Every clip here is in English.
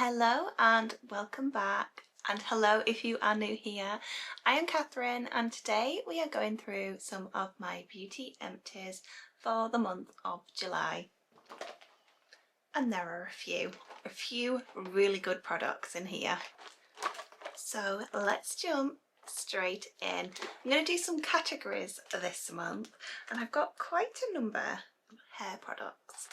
Hello and welcome back, and hello if you are new here. I am Catherine and today we are going through some of my beauty empties for the month of July. And there are a few really good products in here. So let's jump straight in. I'm going to do some categories this month and I've got quite a number of hair products.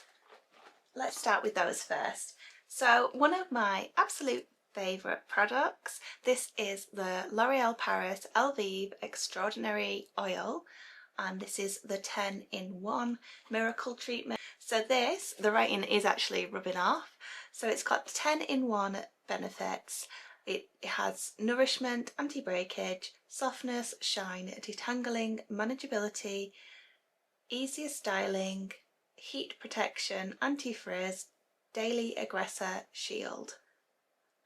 Let's start with those first. So one of my absolute favourite products, this is the L'Oreal Paris Elvive Extraordinary Oil, and this is the 10-in-1 Miracle Treatment. So this, the writing is actually rubbing off, so it's got 10-in-1 benefits. It has nourishment, anti-breakage, softness, shine, detangling, manageability, easier styling, heat protection, anti-frizz, daily aggressor shield,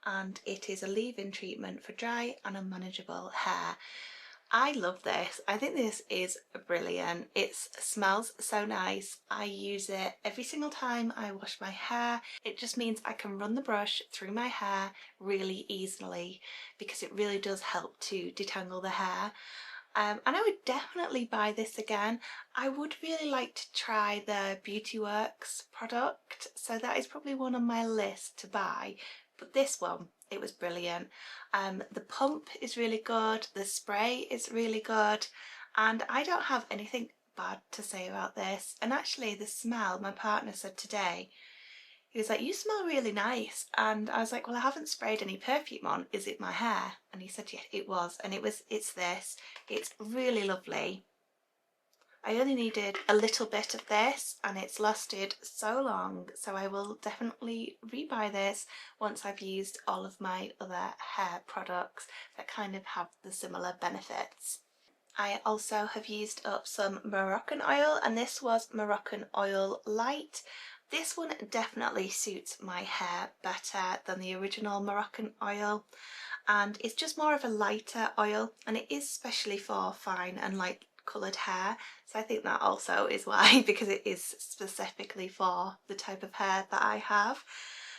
and it is a leave-in treatment for dry and unmanageable hair. I love this. I think this is brilliant. It smells so nice. I use it every single time I wash my hair. It just means I can run the brush through my hair really easily because it really does help to detangle the hair. And I would definitely buy this again. I would really like to try the Beauty Works product, so that is probably one on my list to buy, but this one, it was brilliant. The pump is really good, the spray is really good, and I don't have anything bad to say about this. And actually the smell, my partner said today, he was like, "You smell really nice," and I was like, "Well, I haven't sprayed any perfume on, is it my hair?" And he said, "Yeah, it was," and it's this. It's really lovely. I only needed a little bit of this and it's lasted so long, so I will definitely rebuy this once I've used all of my other hair products that kind of have the similar benefits. I also have used up some Moroccan oil, and this was Moroccan Oil Light. This one definitely suits my hair better than the original Moroccan oil, and it's just more of a lighter oil, and it is specially for fine and light coloured hair, so I think that also is why, because it is specifically for the type of hair that I have.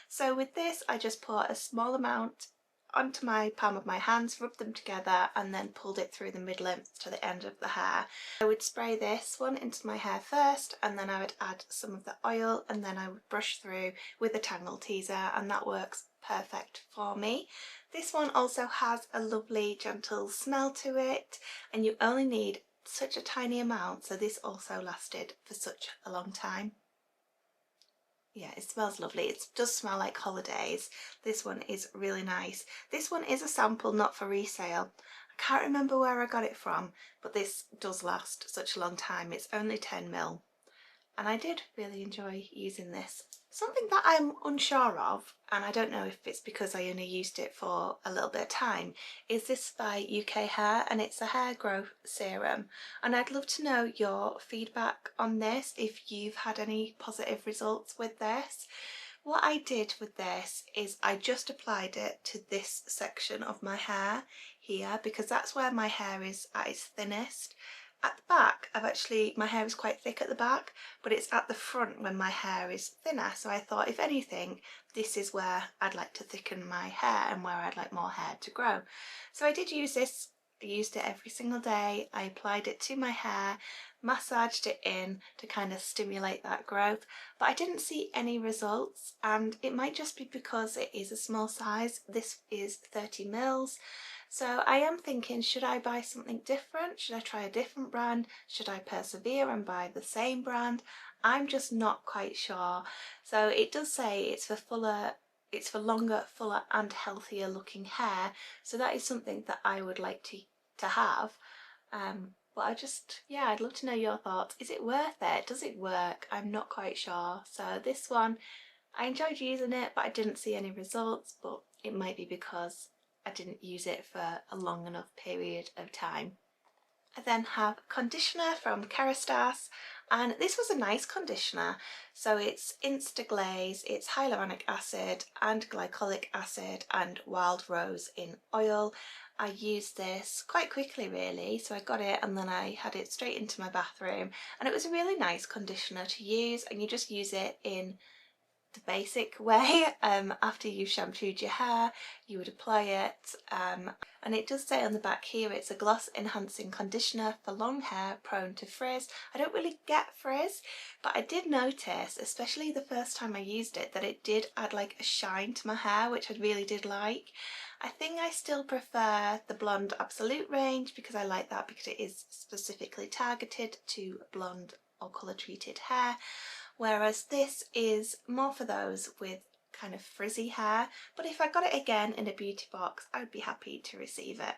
So with this I just put a small amount onto my palm of my hands, rubbed them together, and then pulled it through the mid-length to the end of the hair. I would spray this one into my hair first, and then I would add some of the oil, and then I would brush through with a tangle teaser, and that works perfect for me. This one also has a lovely gentle smell to it, and you only need such a tiny amount, so this also lasted for such a long time. Yeah, it smells lovely. It does smell like holidays. This one is really nice. This one is a sample, not for resale. I can't remember where I got it from, but this does last such a long time. It's only 10ml, and I did really enjoy using this. Something that I'm unsure of, and I don't know if it's because I only used it for a little bit of time, is this by UK Hair, and it's a hair growth serum, and I'd love to know your feedback on this, if you've had any positive results with this. What I did with this is I just applied it to this section of my hair here, because that's where my hair is at its thinnest. At the back, my hair is quite thick at the back, but it's at the front when my hair is thinner, so I thought, if anything, this is where I'd like to thicken my hair and where I'd like more hair to grow. So I did use this. I used it every single day. I applied it to my hair, massaged it in to kind of stimulate that growth, but I didn't see any results, and it might just be because it is a small size. This is 30ml. So I am thinking, should I buy something different? Should I try a different brand? Should I persevere and buy the same brand? I'm just not quite sure. So it does say it's for longer, fuller and healthier looking hair. So that is something that I would like to have. But I'd love to know your thoughts. Is it worth it? Does it work? I'm not quite sure. So this one, I enjoyed using it, but I didn't see any results, but it might be because I didn't use it for a long enough period of time. I then have conditioner from Kerastase, and this was a nice conditioner. So it's Instaglaze, it's hyaluronic acid and glycolic acid and wild rose in oil. I used this quite quickly really, so I got it and then I had it straight into my bathroom, and it was a really nice conditioner to use, and you just use it in the basic way. After you've shampooed your hair, you would apply it, and it does say on the back here it's a gloss enhancing conditioner for long hair prone to frizz. I don't really get frizz, but I did notice, especially the first time I used it, that it did add like a shine to my hair, which I really did like. I think I still prefer the Blonde Absolute range because I like that because it is specifically targeted to blonde or colour treated hair, whereas this is more for those with kind of frizzy hair, but if I got it again in a beauty box, I would be happy to receive it.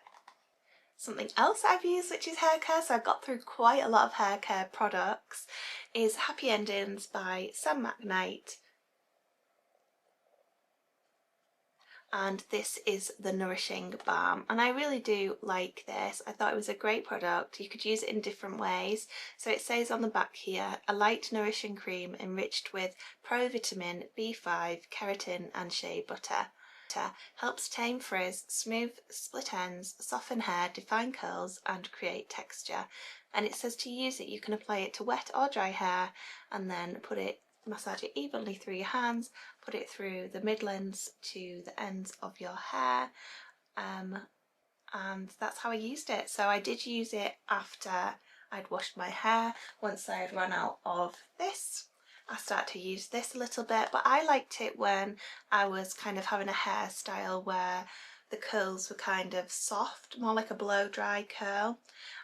Something else I've used, which is hair care, so I've got through quite a lot of hair care products, is Happy Endings by Sam McKnight. And this is the Nourishing Balm, and I really do like this. I thought it was a great product. You could use it in different ways. So it says on the back here, a light nourishing cream enriched with provitamin B5, keratin and shea butter. Helps tame frizz, smooth split ends, soften hair, define curls and create texture. And it says to use it, you can apply it to wet or dry hair and then massage it evenly through your hands, put it through the midlands to the ends of your hair, and that's how I used it. So I did use it after I'd washed my hair. Once I had run out of this, I started to use this a little bit, but I liked it when I was kind of having a hairstyle where the curls were kind of soft, more like a blow dry curl.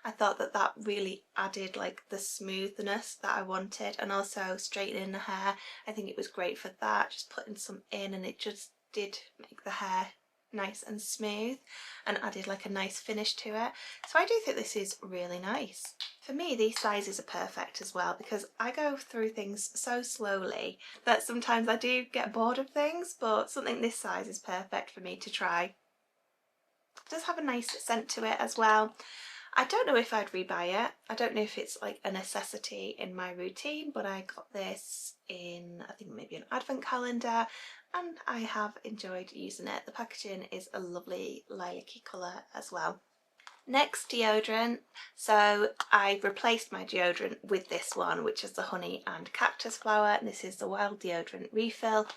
I thought that that really added like the smoothness that I wanted, and also straightening the hair. I think it was great for that, just putting some in, and it just did make the hair nice and smooth and added like a nice finish to it. So I do think this is really nice. For me, these sizes are perfect as well because I go through things so slowly that sometimes I do get bored of things, but something this size is perfect for me to try. It does have a nice scent to it as well. I don't know if I'd rebuy it. I don't know if it's like a necessity in my routine, but I got this in, I think maybe an advent calendar, and I have enjoyed using it. The packaging is a lovely lilac-y colour as well. Next, deodorant. So I replaced my deodorant with this one, which is the honey and cactus flower, and this is the wild deodorant refill.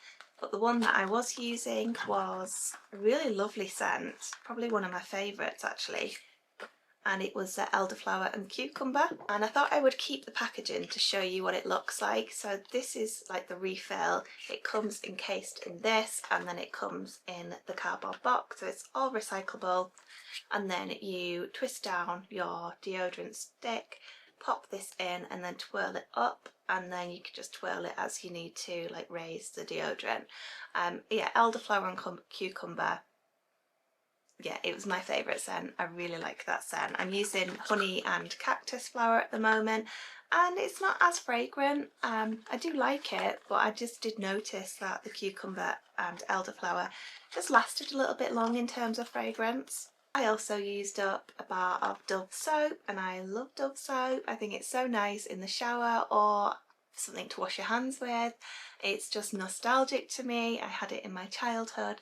But the one that I was using was a really lovely scent, probably one of my favourites actually, and it was elderflower and cucumber. And I thought I would keep the packaging to show you what it looks like. So this is like the refill. It comes encased in this, and then it comes in the cardboard box, so it's all recyclable. And then you twist down your deodorant stick, pop this in, and then twirl it up, and then you can just twirl it as you need to, like raise the deodorant. Yeah, elderflower and cucumber. Yeah, it was my favourite scent. I really like that scent. I'm using honey and cactus flower at the moment, and it's not as fragrant. I do like it, but I just did notice that the cucumber and elderflower just lasted a little bit long in terms of fragrance. I also used up a bar of Dove soap, and I love Dove soap. I think it's so nice in the shower or something to wash your hands with. It's just nostalgic to me. I had it in my childhood.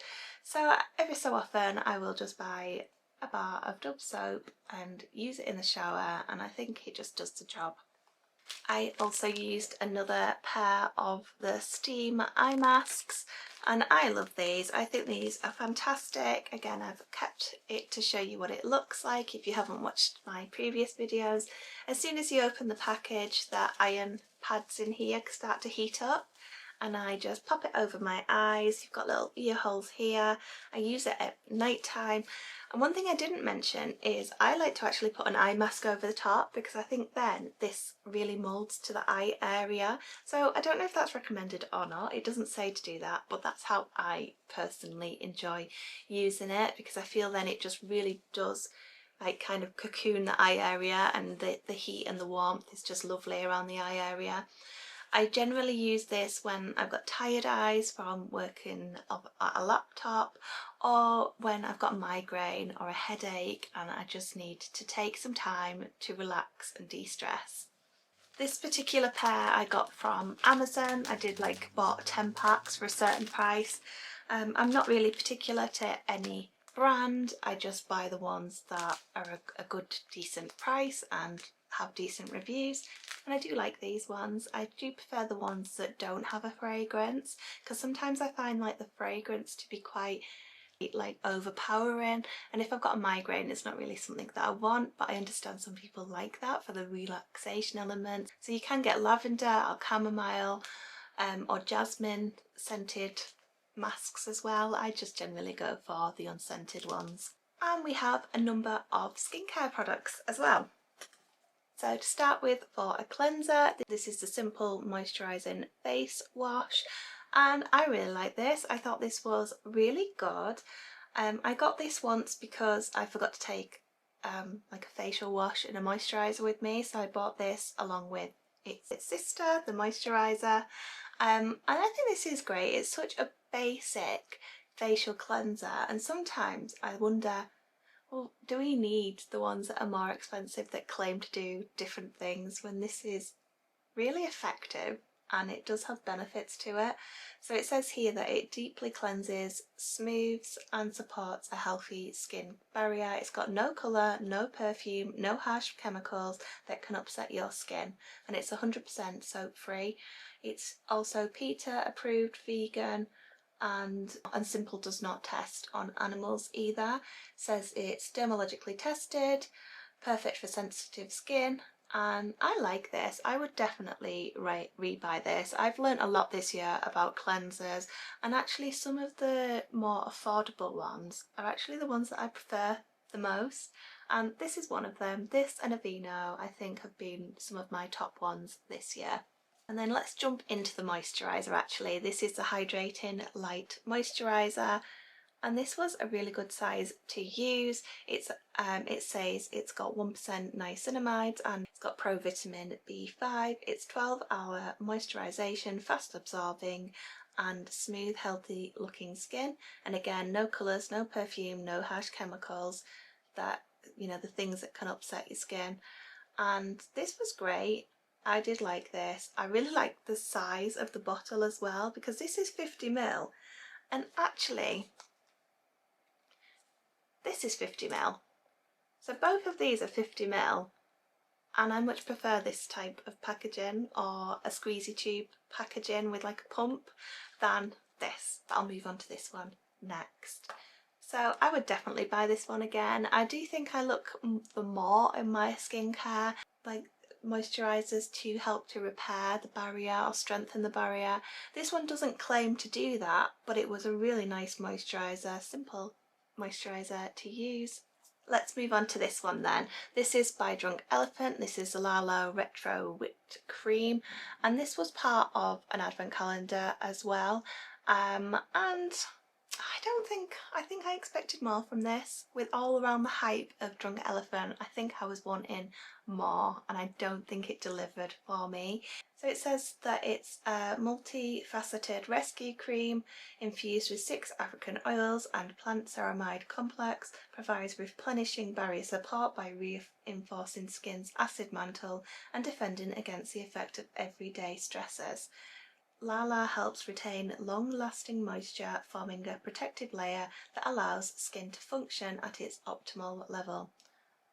So every so often I will just buy a bar of Dove soap and use it in the shower, and I think it just does the job. I also used another pair of the Steam eye masks, and I love these. I think these are fantastic. Again, I've kept it to show you what it looks like if you haven't watched my previous videos. As soon as you open the package, the iron pads in here start to heat up, and I just pop it over my eyes. You've got little ear holes here. I use it at night time. And one thing I didn't mention is I like to actually put an eye mask over the top, because I think then this really moulds to the eye area. So I don't know if that's recommended or not. It doesn't say to do that, but that's how I personally enjoy using it, because I feel then it just really does like kind of cocoon the eye area, and the heat and the warmth is just lovely around the eye area. I generally use this when I've got tired eyes from working at a laptop, or when I've got a migraine or a headache and I just need to take some time to relax and de-stress. This particular pair I got from Amazon. I did bought 10 packs for a certain price. I'm not really particular to any brand. I just buy the ones that are a good decent price, and have decent reviews, and I do like these ones. I do prefer the ones that don't have a fragrance, because sometimes I find like the fragrance to be quite like overpowering, and if I've got a migraine it's not really something that I want, but I understand some people like that for the relaxation element. So you can get lavender or chamomile or jasmine scented masks as well. I just generally go for the unscented ones. And we have a number of skincare products as well. So to start with, for a cleanser, this is the Simple Moisturising Face Wash, and I really like this. I thought this was really good. I got this once because I forgot to take like a facial wash and a moisturiser with me, so I bought this along with its sister, the moisturiser, and I think this is great. It's such a basic facial cleanser, and sometimes I wonder, well, do we need the ones that are more expensive that claim to do different things when this is really effective and it does have benefits to it? So it says here that it deeply cleanses, smooths and supports a healthy skin barrier. It's got no colour, no perfume, no harsh chemicals that can upset your skin, and it's 100% soap free. It's also PETA approved, vegan, and Simple does not test on animals either. Says it's dermatologically tested, perfect for sensitive skin, and I like this. I would definitely rebuy this. I've learnt a lot this year about cleansers, and actually some of the more affordable ones are actually the ones that I prefer the most, and this is one of them. This and Aveeno I think have been some of my top ones this year. And then let's jump into the moisturiser actually. This is the Hydrating Light Moisturiser, and this was a really good size to use. It says it's got 1% niacinamide and it's got provitamin B5. It's 12-hour moisturisation, fast absorbing and smooth, healthy looking skin. And again, no colours, no perfume, no harsh chemicals that, you know, the things that can upset your skin. And this was great. I did like this. I really like the size of the bottle as well, because this is 50ml, and actually this is 50ml. So both of these are 50ml, and I much prefer this type of packaging, or a squeezy tube packaging with like a pump, than this. But I'll move on to this one next. So I would definitely buy this one again. I do think I look for more in my skincare, like moisturisers to help to repair the barrier or strengthen the barrier. This one doesn't claim to do that, but it was a really nice moisturiser, simple moisturiser to use. Let's move on to this one then. This is by Drunk Elephant. This is the Lala Retro Whipped Cream, and this was part of an advent calendar as well. And I think I expected more from this. With all around the hype of Drunk Elephant, I think I was wanting more, and I don't think it delivered for me. So it says that it's a multifaceted rescue cream infused with 6 African oils and plant ceramide complex, provides replenishing barrier support by reinforcing skin's acid mantle and defending against the effect of everyday stressors. Lala helps retain long-lasting moisture, forming a protective layer that allows skin to function at its optimal level.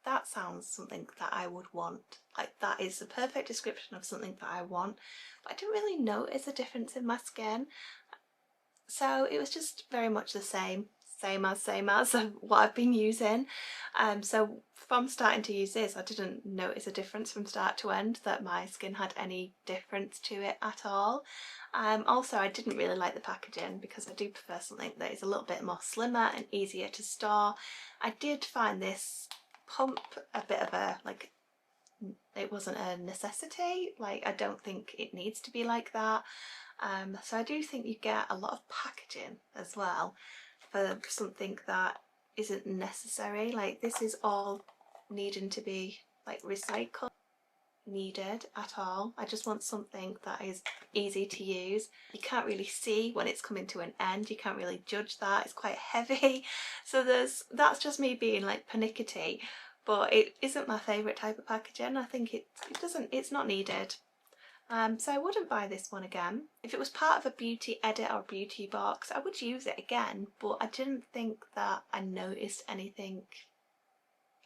That sounds something that I would want. Like, that is the perfect description of something that I want, but I didn't really notice a difference in my skin. So it was just very much the same as what I've been using. So from starting to use this, I didn't notice a difference from start to end, that my skin had any difference to it at all. Also, I didn't really like the packaging, because I do prefer something that is a little bit more slimmer and easier to store. I did find this pump a bit of a, like, it wasn't a necessity. Like, I don't think it needs to be like that. So I do think you get a lot of packaging as well for something that isn't necessary. Like, this is all needing to be like recycled, needed at all. I just want something that is easy to use. You can't really see when it's coming to an end, you can't really judge that, it's quite heavy. So that's just me being like pernickety, but it isn't my favourite type of packaging. I think it's not needed. So I wouldn't buy this one again. If it was part of a beauty edit or beauty box, I would use it again, but I didn't think that I noticed anything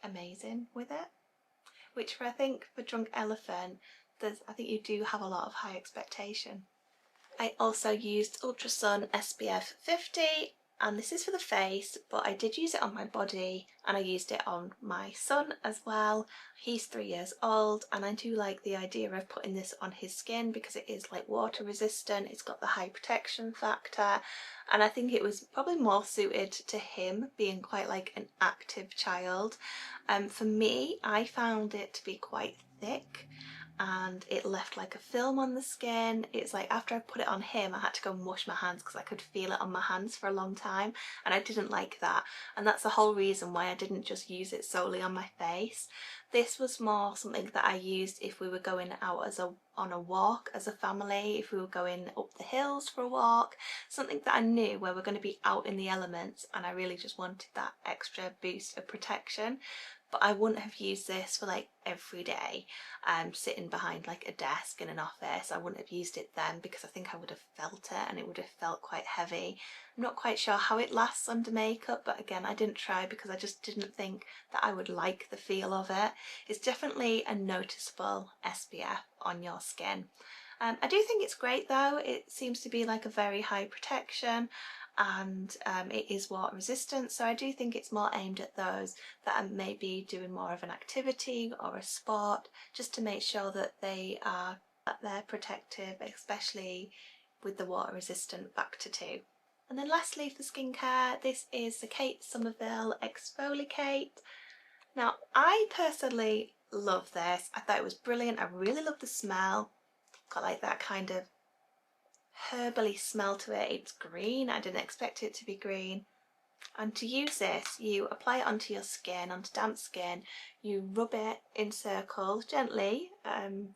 amazing with it. which I think for Drunk Elephant, I think you do have a lot of high expectation. I also used Ultra Sun SPF 50, and this is for the face, but I did use it on my body and I used it on my son as well. He's 3 years old and I do like the idea of putting this on his skin because it is like water resistant, it's got the high protection factor, and I think it was probably more suited to him being quite like an active child. For me, I found it to be quite thick and it left like a film on the skin. It's like after I put it on him I had to go and wash my hands because I could feel it on my hands for a long time, and I didn't like that, and that's the whole reason why I didn't just use it solely on my face. This was more something that I used if we were going out on a walk as a family, if we were going up the hills for a walk, something that I knew where we're going to be out in the elements and I really just wanted that extra boost of protection. But I wouldn't have used this for like every day, sitting behind like a desk in an office. I wouldn't have used it then because I think I would have felt it and it would have felt quite heavy. I'm not quite sure how it lasts under makeup, but again I didn't try because I just didn't think that I would like the feel of it. It's definitely a noticeable SPF on your skin. I do think it's great though. It seems to be like a very high protection, and it is water resistant, so I do think it's more aimed at those that are maybe doing more of an activity or a sport, just to make sure that they're protective, especially with the water resistant factor too. And then lastly for skincare, this is the Kate Somerville Exfoliate. Now I personally love this. I thought it was brilliant. I really love the smell. Got like that kind of herbally smell to it. It's green. I didn't expect it to be green. And to use this, you apply it onto your skin, onto damp skin, you rub it in circles gently,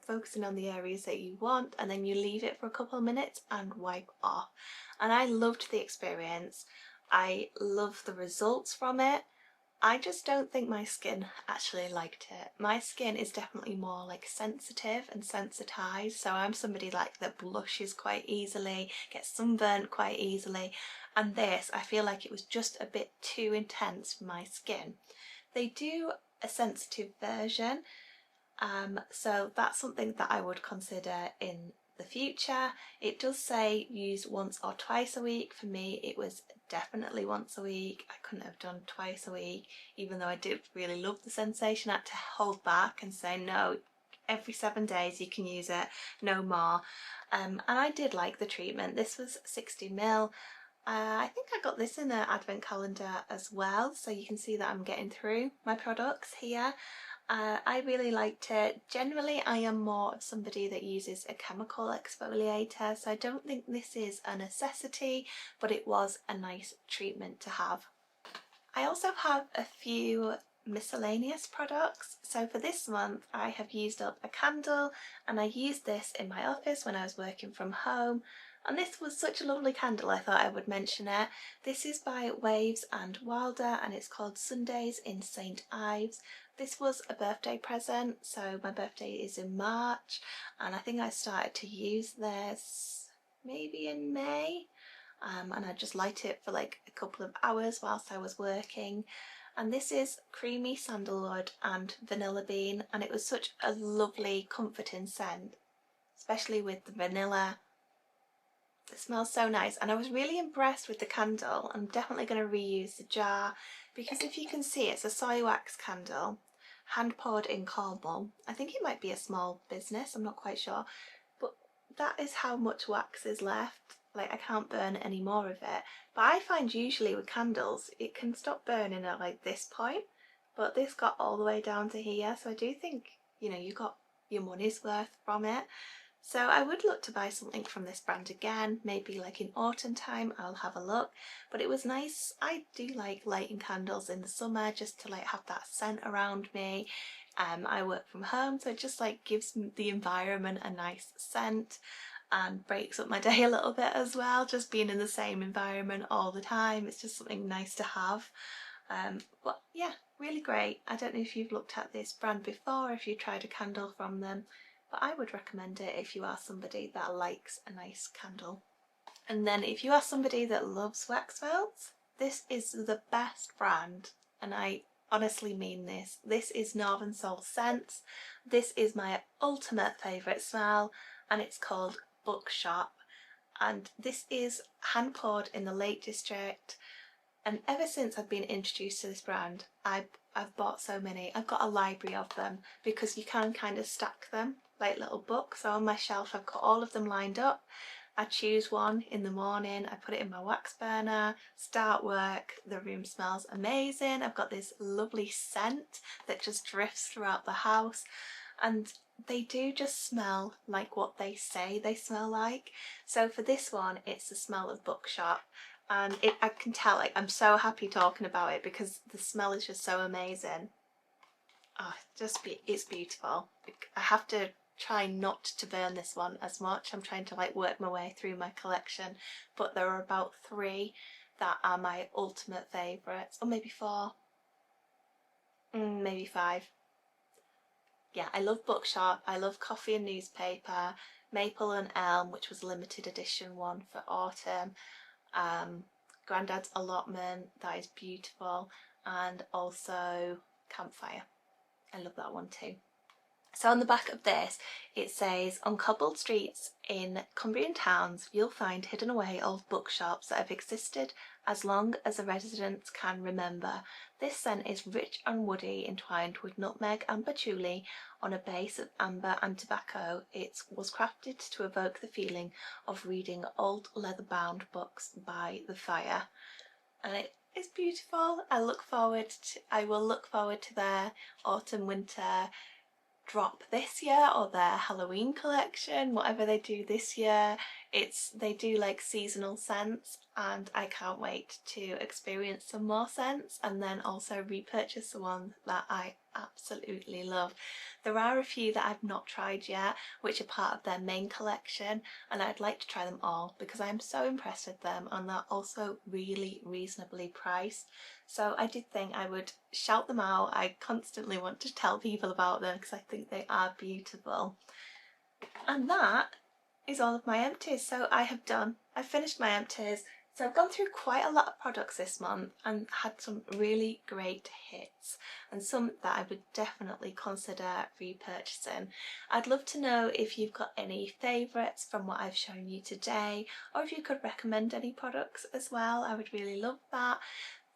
focusing on the areas that you want, and then you leave it for a couple of minutes and wipe off. And I loved the experience. I love the results from it. I just don't think my skin actually liked it. My skin is definitely more like sensitive and sensitized, so I'm somebody like that blushes quite easily, gets sunburnt quite easily, and this I feel like it was just a bit too intense for my skin. They do a sensitive version, so that's something that I would consider in the future. It does say use once or twice a week. For me it was definitely once a week. I couldn't have done twice a week, even though I did really love the sensation. I had to hold back and say no, every 7 days you can use it, no more. And I did like the treatment. This was 60ml. I think I got this in an advent calendar as well, so you can see that I'm getting through my products here. I really liked it. Generally I am more of somebody that uses a chemical exfoliator, so I don't think this is a necessity, but it was a nice treatment to have. I also have a few miscellaneous products. So for this month I have used up a candle, and I used this in my office when I was working from home. And this was such a lovely candle, I thought I would mention it. This is by Waves and Wilder and it's called Sundays in St Ives. This was a birthday present, so my birthday is in March, and I think I started to use this maybe in May, and I just light it for like a couple of hours whilst I was working. And this is creamy sandalwood and vanilla bean, and it was such a lovely comforting scent, especially with the vanilla. It smells so nice, and I was really impressed with the candle. I'm definitely going to reuse the jar because if you can see, it's a soy wax candle, hand poured in Cornwall. I think it might be a small business, I'm not quite sure, but that is how much wax is left. Like, I can't burn any more of it. But I find usually with candles it can stop burning at like this point, but this got all the way down to here, so I do think, you know, you got your money's worth from it. So I would look to buy something from this brand again, maybe like in autumn time. I'll have a look, but it was nice. I do like lighting candles in the summer just to like have that scent around me. I work from home, so it just like gives the environment a nice scent and breaks up my day a little bit as well, just being in the same environment all the time. It's just something nice to have. But yeah, really great. I don't know if you've looked at this brand before, if you tried a candle from them, but I would recommend it if you are somebody that likes a nice candle. And then if you are somebody that loves wax melts, this is the best brand, and I honestly mean this. This is Northern Soul Scents. This is my ultimate favourite smell, and it's called Bookshop. And this is hand poured in the Lake District. And ever since I've been introduced to this brand, I've bought so many. I've got a library of them because you can kind of stack them like little books. So on my shelf I've got all of them lined up. I choose one in the morning, I put it in my wax burner, start work, the room smells amazing. I've got this lovely scent that just drifts throughout the house, and they do just smell like what they say they smell like. So for this one, it's the smell of Bookshop, and I can tell, like, I'm so happy talking about it because the smell is just so amazing. Oh, it's beautiful. I have to try not to burn this one as much. I'm trying to like work my way through my collection, but there are about 3 that are my ultimate favourites, or maybe 4, maybe 5. Yeah, I love Bookshop, I love Coffee and Newspaper, Maple and Elm, which was a limited edition one for autumn, Grandad's Allotment, that is beautiful, and also Campfire. I love that one too. So on the back of this it says, on cobbled streets in Cumbrian towns you'll find hidden away old bookshops that have existed as long as the residents can remember. This scent is rich and woody, entwined with nutmeg and patchouli on a base of amber and tobacco. It was crafted to evoke the feeling of reading old leather-bound books by the fire. And it is beautiful. I will look forward to their autumn winter drop this year, or their Halloween collection, whatever they do this year. They do like seasonal scents, and I can't wait to experience some more scents and then also repurchase the one that I absolutely love. There are a few that I've not tried yet which are part of their main collection, and I'd like to try them all because I'm so impressed with them, and they're also really reasonably priced. So I did think I would shout them out. I constantly want to tell people about them because I think they are beautiful. And that is all of my empties. So I've finished my empties. So I've gone through quite a lot of products this month and had some really great hits, and some that I would definitely consider repurchasing. I'd love to know if you've got any favourites from what I've shown you today, or if you could recommend any products as well. I would really love that.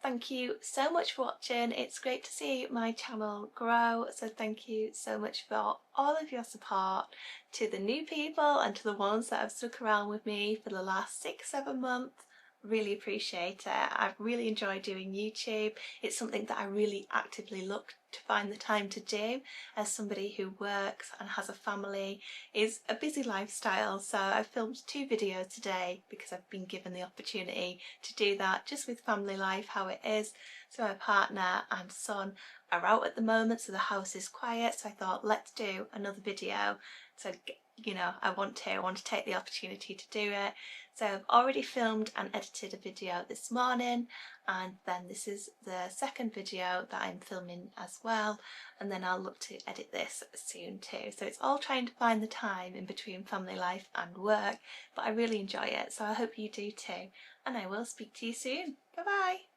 Thank you so much for watching. It's great to see my channel grow, so thank you so much for all of your support. To the new people and to the ones that have stuck around with me for the last 6-7 months, really appreciate it. I've really enjoyed doing YouTube. It's something that I really actively look to find the time to do as somebody who works and has a family, is a busy lifestyle. So I filmed 2 videos today because I've been given the opportunity to do that, just with family life, how it is. So my partner and son are out at the moment, so the house is quiet, so I thought let's do another video. So, you know, I want to take the opportunity to do it. So I've already filmed and edited a video this morning, and then this is the second video that I'm filming as well, and then I'll look to edit this soon too. So it's all trying to find the time in between family life and work, but I really enjoy it, so I hope you do too, and I will speak to you soon. Bye bye!